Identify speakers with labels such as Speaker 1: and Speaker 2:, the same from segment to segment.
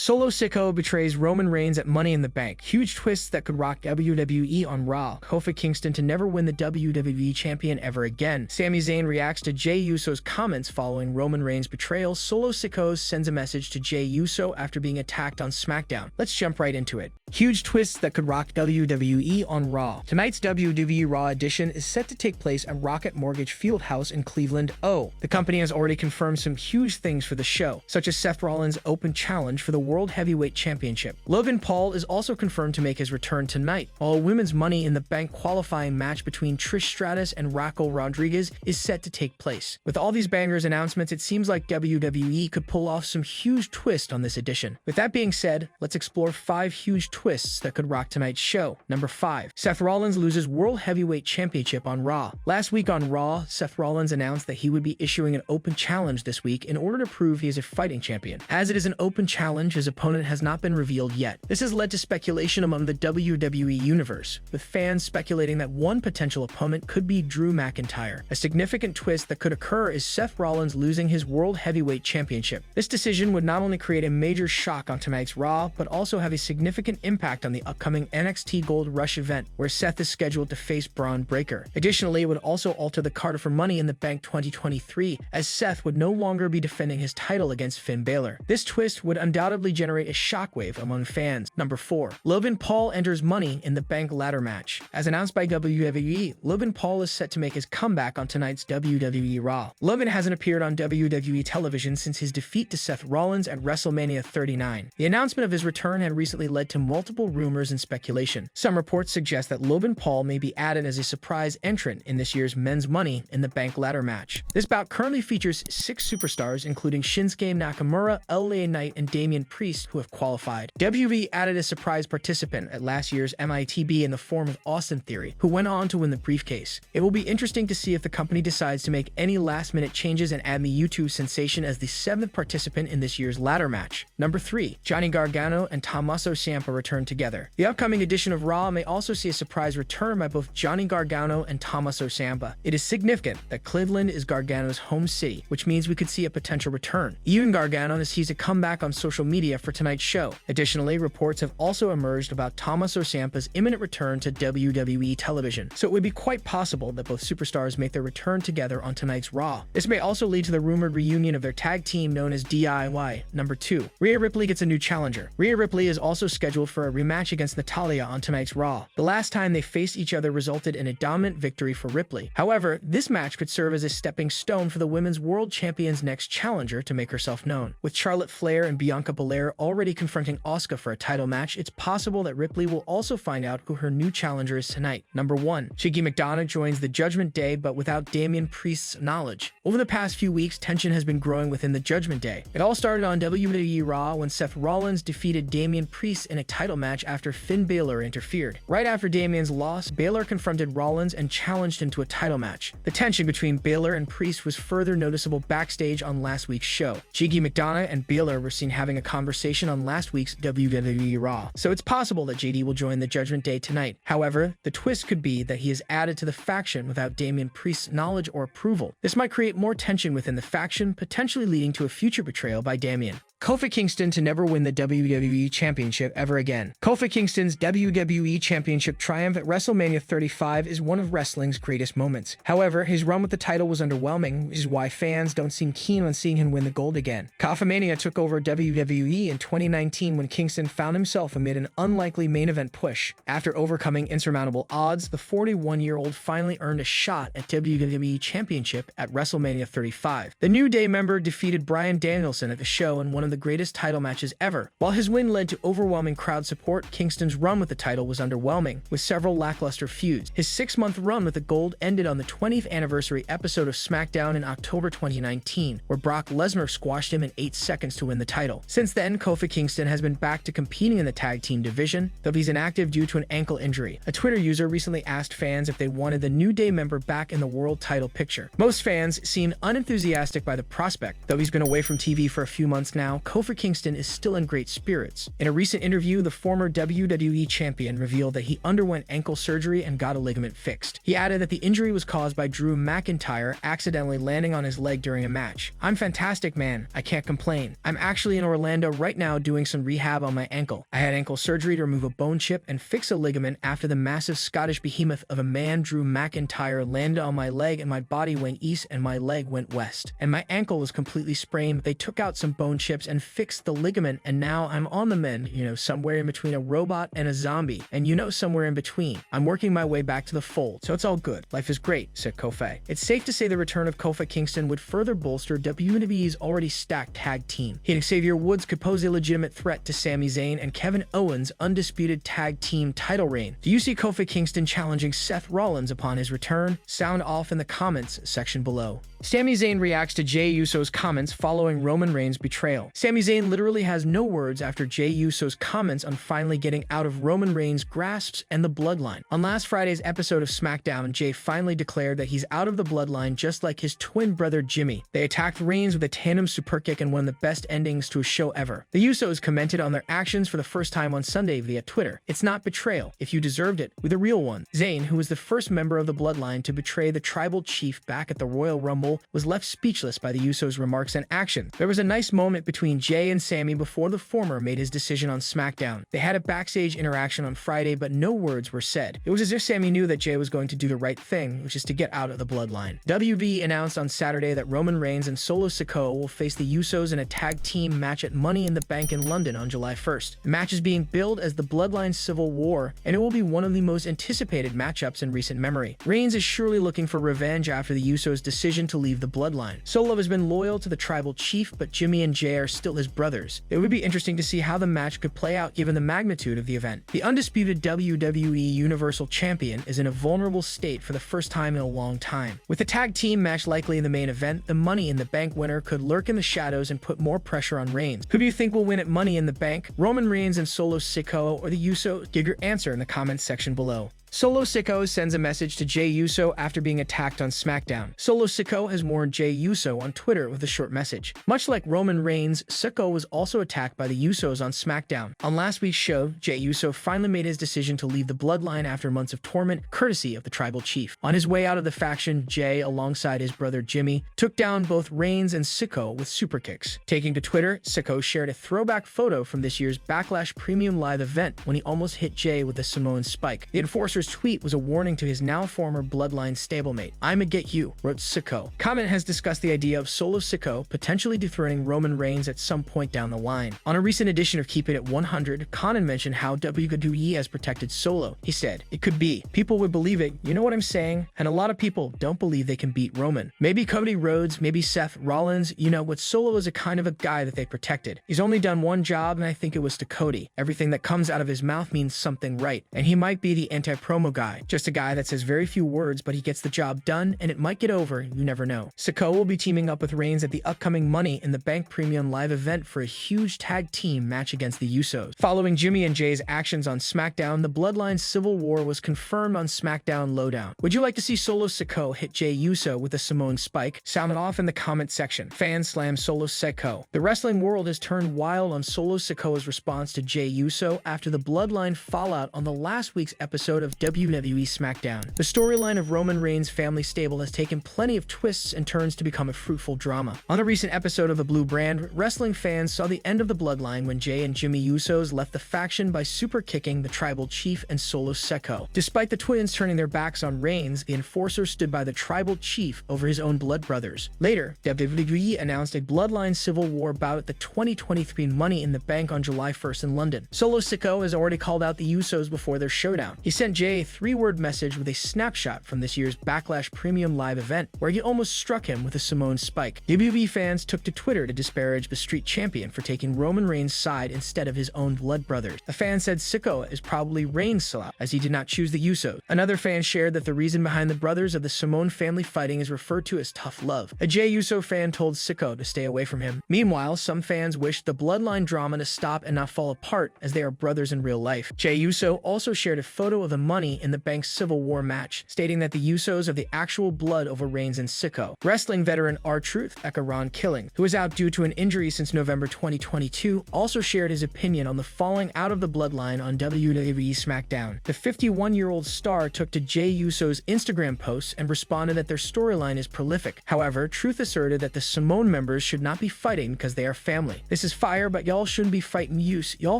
Speaker 1: Solo Sikoa betrays Roman Reigns at Money in the Bank. Huge twists that could rock WWE on Raw. Kofi Kingston to never win the WWE champion ever again. Sami Zayn reacts to Jey Uso's comments following Roman Reigns' betrayal. Solo Sikoa sends a message to Jey Uso after being attacked on SmackDown. Let's jump right into it. Huge twists that could rock WWE on Raw. Tonight's WWE Raw edition is set to take place at Rocket Mortgage Fieldhouse in Cleveland. The company has already confirmed some huge things for the show, such as Seth Rollins' open challenge for the World Heavyweight Championship. Logan Paul is also confirmed to make his return tonight, while a women's Money in the Bank qualifying match between Trish Stratus and Raquel Rodriguez is set to take place. With all these bangers announcements, it seems like WWE could pull off some huge twists on this edition. With that being said, let's explore 5 huge twists that could rock tonight's show. Number 5. Seth Rollins loses World Heavyweight Championship on Raw. Last week on Raw, Seth Rollins announced that he would be issuing an open challenge this week in order to prove he is a fighting champion. As it is an open challenge, his opponent has not been revealed yet. This has led to speculation among the WWE universe, with fans speculating that one potential opponent could be Drew McIntyre. A significant twist that could occur is Seth Rollins losing his World Heavyweight Championship. This decision would not only create a major shock on tonight's Raw, but also have a significant impact on the upcoming NXT Gold Rush event, where Seth is scheduled to face Braun Breaker. Additionally, it would also alter the card for Money in the Bank 2023, as Seth would no longer be defending his title against Finn Balor. This twist would undoubtedly generate a shockwave among fans. Number 4. Logan Paul enters Money in the Bank ladder match. As announced by WWE, Logan Paul is set to make his comeback on tonight's WWE Raw. Logan hasn't appeared on WWE television since his defeat to Seth Rollins at WrestleMania 39. The announcement of his return had recently led to multiple rumors and speculation. Some reports suggest that Logan Paul may be added as a surprise entrant in this year's Men's Money in the Bank ladder match. This bout currently features 6 superstars, including Shinsuke Nakamura, LA Knight, and Damian Priest, who have qualified. WWE added a surprise participant at last year's MITB in the form of Austin Theory, who went on to win the briefcase. It will be interesting to see if the company decides to make any last-minute changes and add the YouTube sensation as the 7th participant in this year's ladder match. Number 3. Johnny Gargano and Tommaso Ciampa return together. The upcoming edition of Raw may also see a surprise return by both Johnny Gargano and Tommaso Ciampa. It is significant that Cleveland is Gargano's home city, which means we could see a potential return. Even Gargano has teased a comeback on social media for tonight's show. Additionally, reports have also emerged about Tommaso Ciampa's imminent return to WWE television, so it would be quite possible that both superstars make their return together on tonight's Raw. This may also lead to the rumored reunion of their tag team known as DIY. Number 2. Rhea Ripley gets a new challenger. Rhea Ripley is also scheduled for a rematch against Natalya on tonight's Raw. The last time they faced each other resulted in a dominant victory for Ripley. However, this match could serve as a stepping stone for the Women's World Champion's next challenger to make herself known. With Charlotte Flair and Bianca Belair already confronting Asuka for a title match, it's possible that Ripley will also find out who her new challenger is tonight. Number 1. Shiggy McDonough joins the Judgment Day, but without Damian Priest's knowledge. Over the past few weeks, tension has been growing within the Judgment Day. It all started on WWE Raw when Seth Rollins defeated Damian Priest in a title match after Finn Balor interfered. Right after Damian's loss, Balor confronted Rollins and challenged him to a title match. The tension between Balor and Priest was further noticeable backstage on last week's show. Shiggy McDonough and Balor were seen having a conversation on last week's WWE Raw, so it's possible that JD will join the Judgment Day tonight. However, the twist could be that he is added to the faction without Damian Priest's knowledge or approval. This might create more tension within the faction, potentially leading to a future betrayal by Damian. Kofi Kingston to never win the WWE Championship ever again. Kofi Kingston's WWE Championship triumph at WrestleMania 35 is one of wrestling's greatest moments. However, his run with the title was underwhelming, which is why fans don't seem keen on seeing him win the gold again. Kofimania took over WWE in 2019 when Kingston found himself amid an unlikely main event push. After overcoming insurmountable odds, the 41-year-old finally earned a shot at WWE Championship at WrestleMania 35. The New Day member defeated Bryan Danielson at the show in one of the greatest title matches ever. While his win led to overwhelming crowd support, Kingston's run with the title was underwhelming, with several lackluster feuds. His 6-month run with the gold ended on the 20th anniversary episode of SmackDown in October 2019, where Brock Lesnar squashed him in 8 seconds to win the title. Since then, Kofi Kingston has been back to competing in the tag team division, though he's inactive due to an ankle injury. A Twitter user recently asked fans if they wanted the New Day member back in the world title picture. Most fans seemed unenthusiastic by the prospect. Though he's been away from TV for a few months now, Kofi Kingston is still in great spirits. In a recent interview, the former WWE champion revealed that he underwent ankle surgery and got a ligament fixed. He added that the injury was caused by Drew McIntyre accidentally landing on his leg during a match. "I'm fantastic, man. I can't complain. I'm actually in Orlando right now doing some rehab on my ankle. I had ankle surgery to remove a bone chip and fix a ligament after the massive Scottish behemoth of a man, Drew McIntyre, landed on my leg and my body went east and my leg went west. And my ankle was completely sprained, but they took out some bone chips and fixed the ligament, and now I'm on the mend, somewhere in between a robot and a zombie, and somewhere in between. I'm working my way back to the fold, so it's all good. Life is great," said Kofi. It's safe to say the return of Kofi Kingston would further bolster WWE's already stacked tag team. He and Xavier Woods could pose a legitimate threat to Sami Zayn and Kevin Owens' undisputed tag team title reign. Do you see Kofi Kingston challenging Seth Rollins upon his return? Sound off in the comments section below. Sami Zayn reacts to Jey Uso's comments following Roman Reigns' betrayal. Sami Zayn literally has no words after Jey Uso's comments on finally getting out of Roman Reigns' grasps and the bloodline. On last Friday's episode of SmackDown, Jey finally declared that he's out of the bloodline just like his twin brother Jimmy. They attacked Reigns with a tandem superkick and one of the best endings to a show ever. The Usos commented on their actions for the first time on Sunday via Twitter. "It's not betrayal, if you deserved it, with a real one." Zayn, who was the first member of the bloodline to betray the tribal chief back at the Royal Rumble, was left speechless by the Usos' remarks and actions. There was a nice moment between Jey and Sami before the former made his decision on SmackDown. They had a backstage interaction on Friday, but no words were said. It was as if Sami knew that Jey was going to do the right thing, which is to get out of the bloodline. WWE announced on Saturday that Roman Reigns and Solo Sikoa will face the Usos in a tag team match at Money in the Bank in London on July 1st. The match is being billed as the Bloodline Civil War, and it will be one of the most anticipated matchups in recent memory. Reigns is surely looking for revenge after the Usos' decision to leave the bloodline. Solo has been loyal to the tribal chief, but Jimmy and Jey are still his brothers. It would be interesting to see how the match could play out given the magnitude of the event. The undisputed WWE Universal Champion is in a vulnerable state for the first time in a long time. With the tag team match likely in the main event, the Money in the Bank winner could lurk in the shadows and put more pressure on Reigns. Who do you think will win at Money in the Bank? Roman Reigns and Solo Sikoa, or the Usos? Give your answer in the comments section below. Solo Sikoa sends a message to Jey Uso after being attacked on SmackDown. Solo Sikoa has warned Jey Uso on Twitter with a short message. Much like Roman Reigns, Sikoa was also attacked by the Usos on SmackDown. On last week's show, Jey Uso finally made his decision to leave the bloodline after months of torment, courtesy of the tribal chief. On his way out of the faction, Jey, alongside his brother Jimmy, took down both Reigns and Sikoa with superkicks. Taking to Twitter, Sikoa shared a throwback photo from this year's Backlash Premium Live event when he almost hit Jey with a Samoan spike. The Enforcer's tweet was a warning to his now former bloodline stablemate. "I'ma get you," wrote Sikoa. Comment has discussed the idea of Solo Sikoa potentially dethroning Roman Reigns at some point down the line. On a recent edition of Keep It at 100, Conan mentioned how WWE has protected Solo. He said, "It could be. People would believe it, you know what I'm saying? And a lot of people don't believe they can beat Roman. Maybe Cody Rhodes, maybe Seth Rollins, what Solo is a kind of a guy that they protected. He's only done one job, and I think it was to Cody. Everything that comes out of his mouth means something right. And he might be the anti-promo guy. Just a guy that says very few words, but he gets the job done, and it might get over, you never know." Sikoa will be teaming up with Reigns at the upcoming Money in the Bank Premium Live event for a huge tag team match against the Usos. Following Jimmy and Jey's actions on SmackDown, the Bloodline Civil War was confirmed on SmackDown Lowdown. Would you like to see Solo Sikoa hit Jey Uso with a Samoan spike? Sound it off in the comment section. Fans slam Solo Sikoa. The wrestling world has turned wild on Solo Sikoa's response to Jey Uso after the Bloodline fallout on the last week's episode of WWE SmackDown. The storyline of Roman Reigns' family stable has taken plenty of twists and turns to become a fruitful drama. On a recent episode of The Blue Brand, wrestling fans saw the end of the bloodline when Jey and Jimmy Usos left the faction by super kicking the tribal chief and Solo Sikoa. Despite the twins turning their backs on Reigns, the Enforcer stood by the tribal chief over his own blood brothers. Later, WWE announced a Bloodline Civil War bout at the 2023 Money in the Bank on July 1st in London. Solo Sikoa has already called out the Usos before their showdown. He sent Jey a three-word message with a snapshot from this year's Backlash Premium Live event, where he almost struck him with a Samoan spike. WWE fans took to Twitter to disparage the Street Champion for taking Roman Reigns' side instead of his own blood brothers. A fan said Sikoa is probably Reigns' sellout, as he did not choose the Usos. Another fan shared that the reason behind the brothers of the Samoan family fighting is referred to as tough love. A Jey Uso fan told Sikoa to stay away from him. Meanwhile, some fans wished the bloodline drama to stop and not fall apart, as they are brothers in real life. Jey Uso also shared a photo of the Money Money in the Bank Civil War match, stating that the Usos have the actual blood over Reigns and Sikoa. Wrestling veteran R-Truth, aka Ron Killing, who is out due to an injury since November 2022, also shared his opinion on the falling out of the bloodline on WWE SmackDown. The 51-year-old star took to Jey Uso's Instagram posts and responded that their storyline is prolific. However, Truth asserted that the Samoan members should not be fighting because they are family. This is fire, but y'all shouldn't be fighting use. Y'all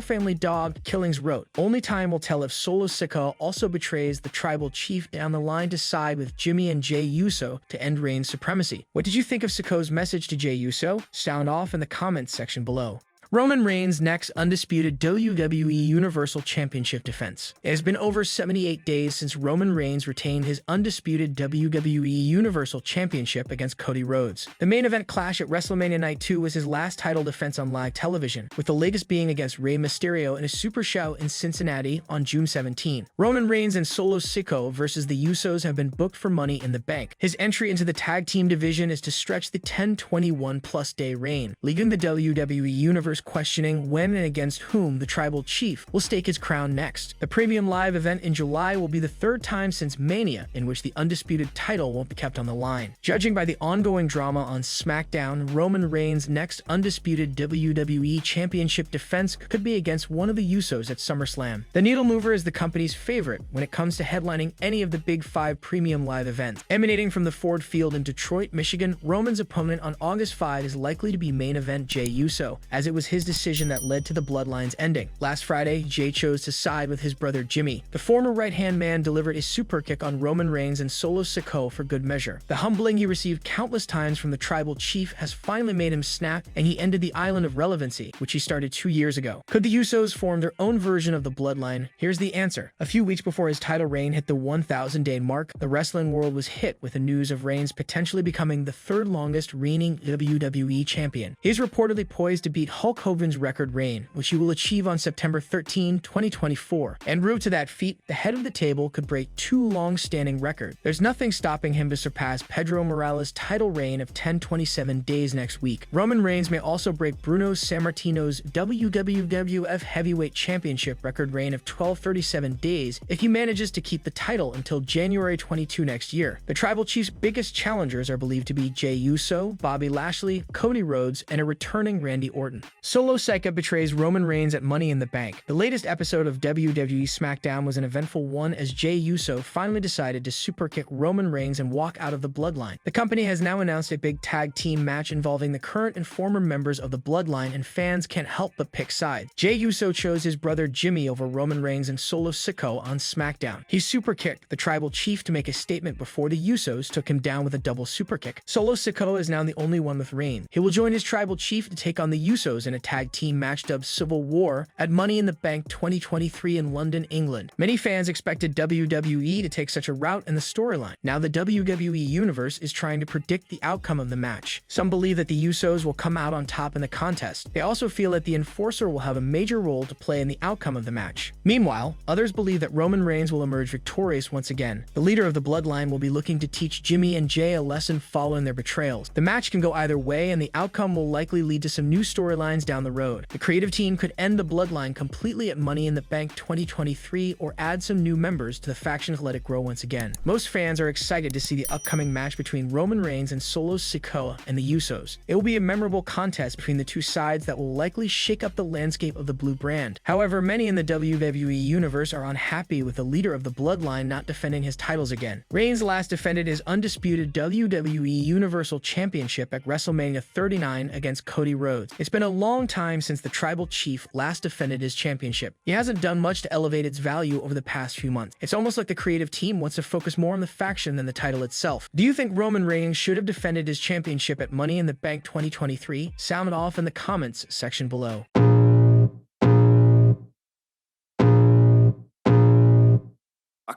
Speaker 1: family dog, Killings wrote. Only time will tell if Solo Sikoa also betrays the tribal chief down the line to side with Jimmy and Jey Uso to end Reigns' supremacy. What did you think of Sikoa's message to Jey Uso? Sound off in the comments section below. Roman Reigns' next undisputed WWE Universal Championship defense. It has been over 78 days since Roman Reigns retained his undisputed WWE Universal Championship against Cody Rhodes. The main event clash at WrestleMania Night 2 was his last title defense on live television, with the latest being against Rey Mysterio in a Super Show in Cincinnati on June 17. Roman Reigns and Solo Sikoa versus the Usos have been booked for Money in the Bank. His entry into the tag team division is to stretch the 10-21+ day reign, leaving the WWE Universe questioning when and against whom the tribal chief will stake his crown next. The premium live event in July will be the third time since Mania in which the undisputed title won't be kept on the line. Judging by the ongoing drama on SmackDown, Roman Reigns' next undisputed WWE Championship defense could be against one of the Usos at SummerSlam. The needle mover is the company's favorite when it comes to headlining any of the Big 5 premium live events. Emanating from the Ford Field in Detroit, Michigan, Roman's opponent on August 5 is likely to be main event Jey Uso, as it was his decision that led to the bloodline's ending. Last Friday, Jey chose to side with his brother Jimmy. The former right-hand man delivered a super kick on Roman Reigns and Solo Sikoa for good measure. The humbling he received countless times from the tribal chief has finally made him snap, and he ended the Island of Relevancy, which he started 2 years ago. Could the Usos form their own version of the bloodline? Here's the answer. A few weeks before his title reign hit the 1,000-day mark, the wrestling world was hit with the news of Reigns potentially becoming the third longest reigning WWE champion. He is reportedly poised to beat Hulk Hogan's record reign, which he will achieve on September 13, 2024. En route to that feat, the head of the table could break 2 long-standing records. There's nothing stopping him to surpass Pedro Morales' title reign of 1027 days next week. Roman Reigns may also break Bruno Sammartino's WWF Heavyweight Championship record reign of 1237 days if he manages to keep the title until January 22 next year. The tribal chief's biggest challengers are believed to be Jey Uso, Bobby Lashley, Cody Rhodes, and a returning Randy Orton. Solo Sikoa betrays Roman Reigns at Money in the Bank. The latest episode of WWE SmackDown was an eventful one as Jey Uso finally decided to superkick Roman Reigns and walk out of the bloodline. The company has now announced a big tag team match involving the current and former members of the bloodline, and fans can't help but pick sides. Jey Uso chose his brother Jimmy over Roman Reigns and Solo Sikoa on SmackDown. He superkicked the tribal chief to make a statement before the Usos took him down with a double superkick. Solo Sikoa is now the only one with Reigns. He will join his tribal chief to take on the Usos in a tag team match dubbed Civil War at Money in the Bank 2023 in London, England. Many fans expected WWE to take such a route in the storyline. Now the WWE Universe is trying to predict the outcome of the match. Some believe that the Usos will come out on top in the contest. They also feel that the Enforcer will have a major role to play in the outcome of the match. Meanwhile, others believe that Roman Reigns will emerge victorious once again. The leader of the bloodline will be looking to teach Jimmy and Jey a lesson following their betrayals. The match can go either way, and the outcome will likely lead to some new storylines down the road. The creative team could end the bloodline completely at Money in the Bank 2023 or add some new members to the faction to let it grow once again. Most fans are excited to see the upcoming match between Roman Reigns and Solo Sikoa and the Usos. It will be a memorable contest between the two sides that will likely shake up the landscape of the blue brand. However, many in the WWE Universe are unhappy with the leader of the bloodline not defending his titles again. Reigns last defended his undisputed WWE Universal Championship at WrestleMania 39 against Cody Rhodes. It's been a long time since the tribal chief last defended his championship. He hasn't done much to elevate its value over the past few months. It's almost like the creative team wants to focus more on the faction than the title itself. Do you think Roman Reigns should have defended his championship at Money in the Bank 2023? Sound it off in the comments section below.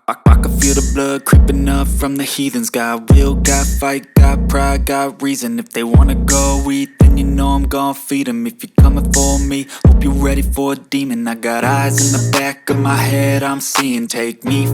Speaker 2: I can feel the blood creeping up from the heathens. Got will, got fight, got pride, got reason. If they wanna go eat, then you know I'm gon' feed them. If you're coming for me, hope you're ready for a demon. I got eyes in the back of my head, I'm seeing. Take me